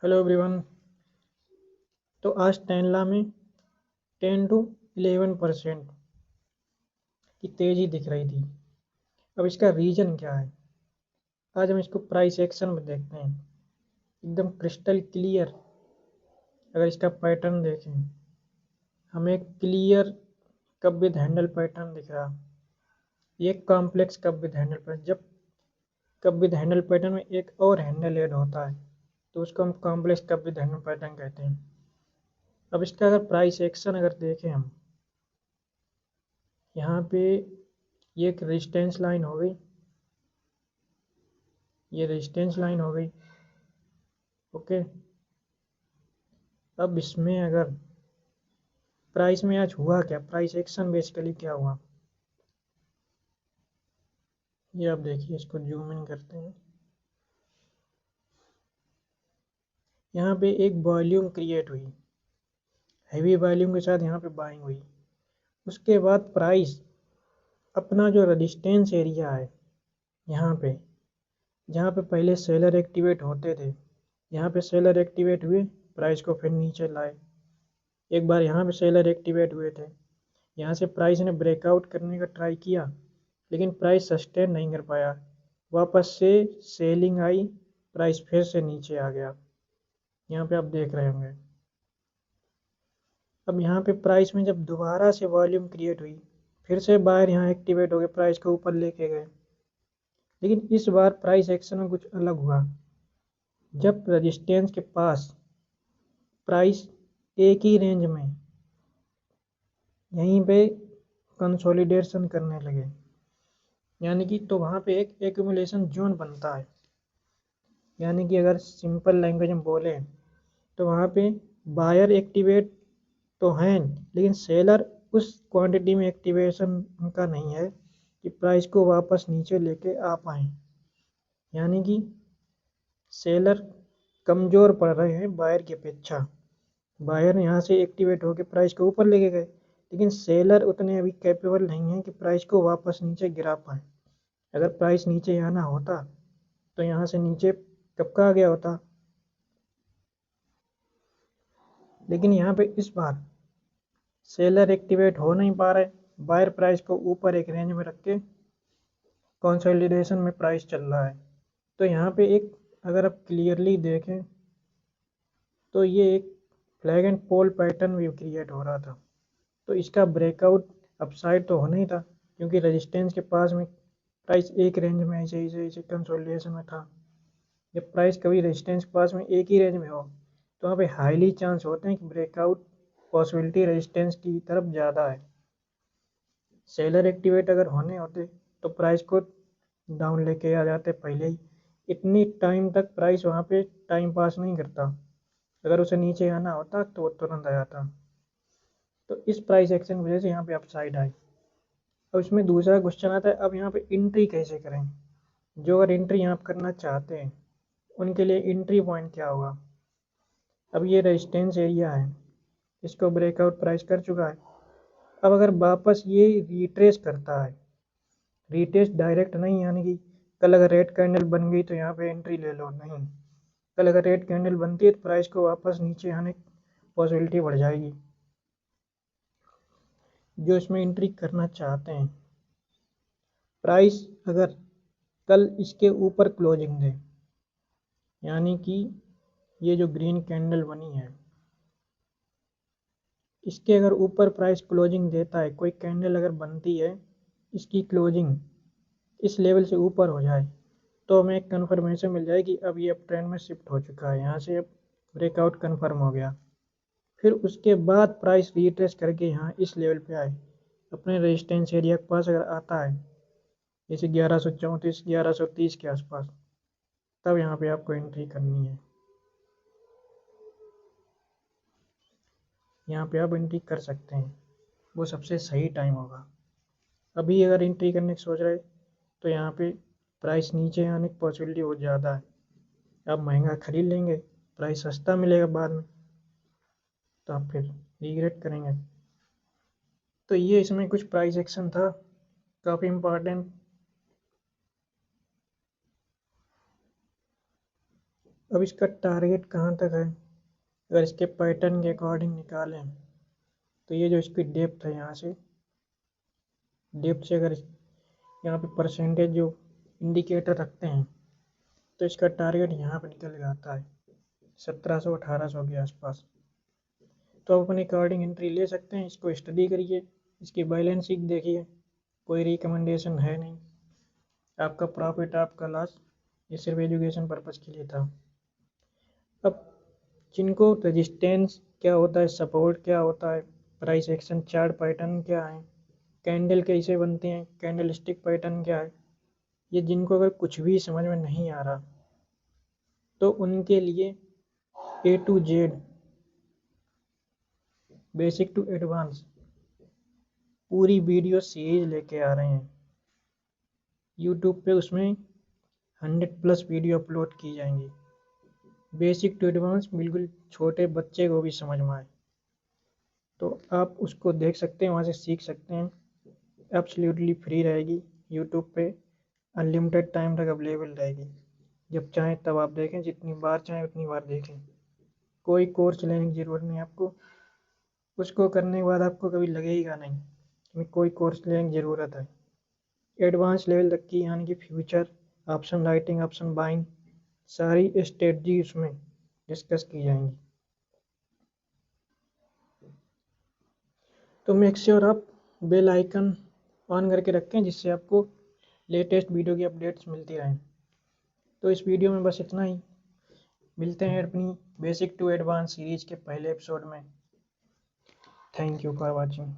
Hello everyone. तो आज टेनला में 10 to 11% की तेज़ी दिख रही थी। अब इसका रीज़न क्या है? आज हम इसको प्राइस एक्शन में देखते हैं, एकदम क्रिस्टल क्लियर। अगर इसका पैटर्न देखें, हमें clear cup with handle pattern दिख रहा। ये complex cup with handle pattern. जब कप विद हैंडल पैटर्न में एक और हैंडल ऐड होता है तो उसको हम complex cup with handle pattern कहते हैं। अब इसका अगर प्राइस एक्शन अगर देखें हम, यहाँ पे ये एक रेजिस्टेंस लाइन हो गई, ये रेजिस्टेंस लाइन हो गई। ओके, अब इसमें अगर प्राइस में आज हुआ क्या, प्राइस एक्शन बेसिकली क्या हुआ, ये आप देखिए। इसको जूम इन करते हैं। यहाँ पे एक वॉल्यूम क्रिएट हुई, हैवी वॉल्यूम के साथ यहाँ पे बाइंग हुई। उसके बाद प्राइस अपना जो रेजिस्टेंस एरिया है, यहाँ पे जहाँ पे पहले सेलर एक्टिवेट होते थे, यहाँ पे सेलर एक्टिवेट हुए, प्राइस को फिर नीचे लाए। एक बार यहाँ पे सेलर एक्टिवेट हुए थे, यहाँ से प्राइस ने ब्रेकआउट करने का ट्राई किया, लेकिन प्राइस सस्टेन नहीं कर पाया। वापस से सेलिंग आई, प्राइस फिर से नीचे आ गया। यहाँ पे आप देख रहे होंगे। अब यहाँ पे प्राइस में जब दोबारा से वॉल्यूम क्रिएट हुई, फिर से बायर यहाँ एक्टिवेट हो गए, प्राइस को ऊपर लेके गए। लेकिन इस बार प्राइस एक्शन में कुछ अलग हुआ। जब रेजिस्टेंस के पास प्राइस एक ही रेंज में यहीं पे कंसोलिडेशन करने लगे, यानी कि तो वहाँ पे एक एक्यूमुलेशन जोन बनता है। यानी कि अगर सिंपल लैंग्वेज में बोले तो वहाँ पे बायर एक्टिवेट तो हैं, लेकिन सेलर उस क्वांटिटी में एक्टिवेशन उनका नहीं है कि प्राइस को वापस नीचे लेके आ पाए। यानी कि सेलर कमज़ोर पड़ रहे हैं बायर की अपेक्षा। बायर यहाँ से एक्टिवेट होकर प्राइस को ऊपर लेके गए, लेकिन सेलर उतने अभी कैपेबल नहीं है कि प्राइस को वापस नीचे गिरा पाए। अगर प्राइस नीचे आना होता तो यहाँ से नीचे कब का आ गया होता। लेकिन यहाँ पे इस बार सेलर एक्टिवेट हो नहीं पा रहे, बायर प्राइस को ऊपर एक रेंज में रख के कंसोलिडेशन में प्राइस चल रहा है। तो यहाँ पे एक, अगर आप क्लियरली देखें तो ये एक फ्लैग एंड पोल पैटर्न भी क्रिएट हो रहा था। तो इसका ब्रेकआउट अपसाइड तो होना ही था, क्योंकि रेजिस्टेंस के पास में प्राइस एक रेंज में ऐसे ऐसे कंसोलिडेशन में था। जब प्राइस कभी रेजिस्टेंस के पास में एक ही रेंज में हो तो वहाँ पे हाईली चांस होते हैं कि ब्रेकआउट पॉसिबिलिटी रेजिस्टेंस की तरफ ज़्यादा है। सेलर एक्टिवेट अगर होने होते तो प्राइस को डाउन लेके आ जाते पहले ही। इतनी टाइम तक प्राइस वहाँ पे टाइम पास नहीं करता, अगर उसे नीचे आना होता तो वो तुरंत आ जाता। तो इस प्राइस एक्शन की वजह से यहाँ पे अपसाइड आई। अब इसमें दूसरा क्वेश्चन आता है, अब यहाँ पे एंट्री कैसे करें। जो अगर एंट्री यहाँ करना चाहते हैं उनके लिए एंट्री पॉइंट क्या होगा। अब ये रेजिस्टेंस एरिया है, इसको ब्रेकआउट प्राइस कर चुका है। अब अगर वापस ये रिट्रेस करता है, रिट्रेस डायरेक्ट नहीं, यानी कि कल अगर रेड कैंडल बन गई तो यहाँ पे एंट्री ले लो, नहीं। कल अगर रेड कैंडल बनती है तो प्राइस को वापस नीचे आने की पॉसिबिलिटी बढ़ जाएगी। जो इसमें एंट्री करना चाहते हैं, प्राइस अगर कल इसके ऊपर क्लोजिंग दे, यानी कि ये जो ग्रीन कैंडल बनी है इसके अगर ऊपर प्राइस क्लोजिंग देता है, कोई कैंडल अगर बनती है इसकी क्लोजिंग इस लेवल से ऊपर हो जाए, तो हमें एक कन्फर्मेशन मिल जाएगी अब ये अप ट्रेंड में शिफ्ट हो चुका है, यहाँ से अब ब्रेकआउट कन्फर्म हो गया। फिर उसके बाद प्राइस रिट्रेस करके यहाँ इस लेवल पे आए, अपने रेजिस्टेंस एरिया के पास अगर आता है, जैसे 1134 1130 के आसपास, तब यहाँ पे आपको एंट्री करनी है। यहाँ पे आप एंट्री कर सकते हैं, वो सबसे सही टाइम होगा। अभी अगर एंट्री करने की सोच रहे तो यहाँ पे प्राइस नीचे आने की पॉसिबिलिटी बहुत ज़्यादा है। आप महंगा खरीद लेंगे, प्राइस सस्ता मिलेगा बाद में, तो आप फिर रिग्रेट करेंगे। तो ये इसमें कुछ प्राइस एक्शन था, काफ़ी इम्पोर्टेंट। अब इसका टारगेट कहाँ तक है, अगर इसके पैटर्न के अकॉर्डिंग निकालें तो ये जो इसकी डेप्थ है, यहाँ से डेप्थ से अगर यहाँ पे परसेंटेज जो इंडिकेटर रखते हैं तो इसका टारगेट यहाँ पे निकल जाता है 1700-1800 के आसपास। तो आप अपने अकॉर्डिंग एंट्री ले सकते हैं। इसको स्टडी करिए, इसकी बैलेंस शीट देखिए, कोई रिकमेंडेशन है नहीं, आपका प्रॉफिट आपका लॉस, ये सिर्फ एजुकेशन पर्पज़ के लिए था। अब जिनको रेजिस्टेंस क्या होता है, सपोर्ट क्या होता है, प्राइस एक्शन चार्ट पैटर्न क्या है, कैंडल कैसे बनते हैं, कैंडल स्टिक पैटर्न क्या है, ये जिनको अगर कुछ भी समझ में नहीं आ रहा तो उनके लिए A to Z basic to advance पूरी वीडियो सीरीज लेके आ रहे हैं यूट्यूब पे। उसमें 100+ वीडियो अपलोड की जाएंगी, बेसिक टू एडवांस, बिल्कुल छोटे बच्चे को भी समझ में आए। तो आप उसको देख सकते हैं, वहाँ से सीख सकते हैं। एब्सोल्युटली फ्री रहेगी, यूट्यूब पे अनलिमिटेड टाइम तक अवेलेबल रहेगी। जब चाहें तब आप देखें, जितनी बार चाहें उतनी बार देखें। कोई कोर्स लेने की ज़रूरत नहीं आपको, उसको करने के बाद आपको कभी लगेगा नहीं कि कोई कोर्स लेने की ज़रूरत है। एडवांस लेवल तक की, यानी कि future, option writing, option buying, सारी स्ट्रेटजी उसमें डिस्कस की जाएंगी। तो मेक श्योर आप बेल आइकन ऑन करके रखें, जिससे आपको लेटेस्ट वीडियो की अपडेट्स मिलती रहें। तो इस वीडियो में बस इतना ही, मिलते हैं अपनी बेसिक टू एडवांस सीरीज के पहले एपिसोड में। Thank you for watching.